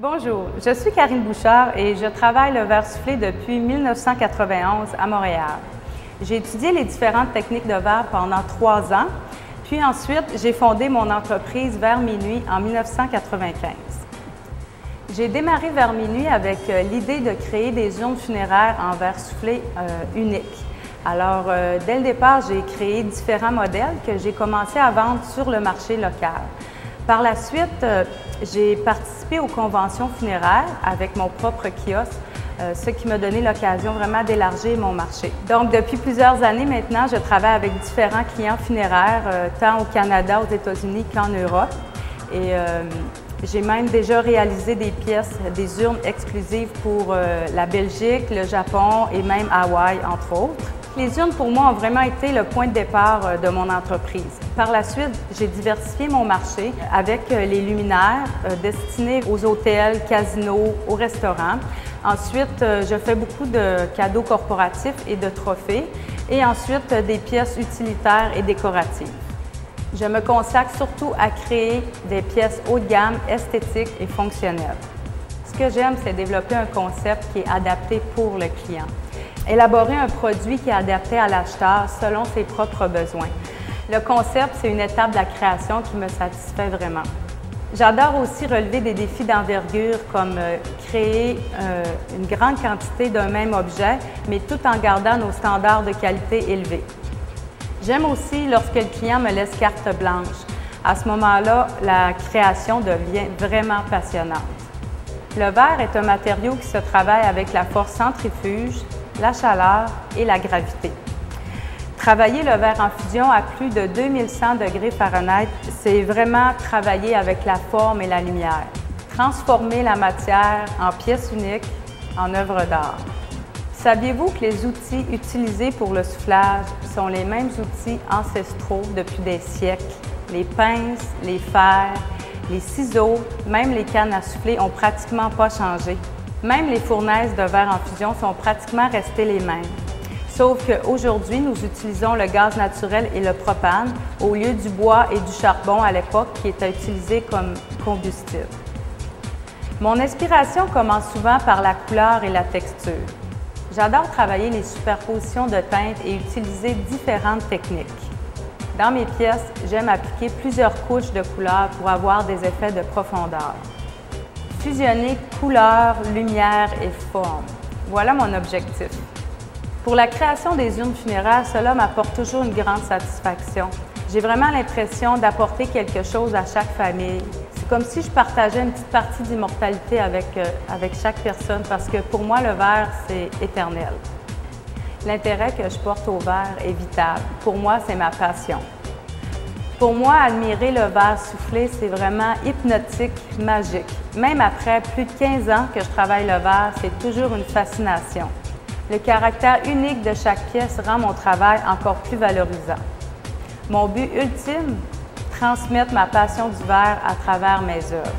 Bonjour, je suis Karine Bouchard et je travaille le verre soufflé depuis 1991 à Montréal. J'ai étudié les différentes techniques de verre pendant 3 ans, puis ensuite j'ai fondé mon entreprise Verre Minuit en 1995. J'ai démarré Verre Minuit avec l'idée de créer des urnes funéraires en verre soufflé uniques. Alors, dès le départ, j'ai créé différents modèles que j'ai commencé à vendre sur le marché local. Par la suite, j'ai participé aux conventions funéraires avec mon propre kiosque, ce qui m'a donné l'occasion vraiment d'élargir mon marché. Donc, depuis plusieurs années maintenant, je travaille avec différents clients funéraires, tant au Canada, aux États-Unis qu'en Europe. Et j'ai même déjà réalisé des pièces, des urnes exclusives pour la Belgique, le Japon et même Hawaï, entre autres. Les urnes, pour moi, ont vraiment été le point de départ de mon entreprise. Par la suite, j'ai diversifié mon marché avec les luminaires destinés aux hôtels, casinos, aux restaurants. Ensuite, je fais beaucoup de cadeaux corporatifs et de trophées. Et ensuite, des pièces utilitaires et décoratives. Je me consacre surtout à créer des pièces haut de gamme, esthétiques et fonctionnelles. Ce que j'aime, c'est développer un concept qui est adapté pour le client. Élaborer un produit qui est adapté à l'acheteur selon ses propres besoins. Le concept, c'est une étape de la création qui me satisfait vraiment. J'adore aussi relever des défis d'envergure comme créer une grande quantité d'un même objet, mais tout en gardant nos standards de qualité élevés. J'aime aussi lorsque le client me laisse carte blanche. À ce moment-là, la création devient vraiment passionnante. Le verre est un matériau qui se travaille avec la force centrifuge, la chaleur et la gravité. Travailler le verre en fusion à plus de 2100 degrés Fahrenheit, c'est vraiment travailler avec la forme et la lumière. Transformer la matière en pièce unique, en œuvre d'art. Saviez-vous que les outils utilisés pour le soufflage sont les mêmes outils ancestraux depuis des siècles? Les pinces, les fers, les ciseaux, même les cannes à souffler n'ont pratiquement pas changé. Même les fournaises de verre en fusion sont pratiquement restées les mêmes. Sauf qu'aujourd'hui, nous utilisons le gaz naturel et le propane au lieu du bois et du charbon à l'époque qui étaient utilisés comme combustible. Mon inspiration commence souvent par la couleur et la texture. J'adore travailler les superpositions de teintes et utiliser différentes techniques. Dans mes pièces, j'aime appliquer plusieurs couches de couleurs pour avoir des effets de profondeur. Fusionner couleur, lumière et forme. Voilà mon objectif. Pour la création des urnes funéraires, cela m'apporte toujours une grande satisfaction. J'ai vraiment l'impression d'apporter quelque chose à chaque famille. C'est comme si je partageais une petite partie d'immortalité avec chaque personne parce que pour moi, le verre, c'est éternel. L'intérêt que je porte au verre est vital. Pour moi, c'est ma passion. Pour moi, admirer le verre soufflé, c'est vraiment hypnotique, magique. Même après plus de 15 ans que je travaille le verre, c'est toujours une fascination. Le caractère unique de chaque pièce rend mon travail encore plus valorisant. Mon but ultime, transmettre ma passion du verre à travers mes œuvres.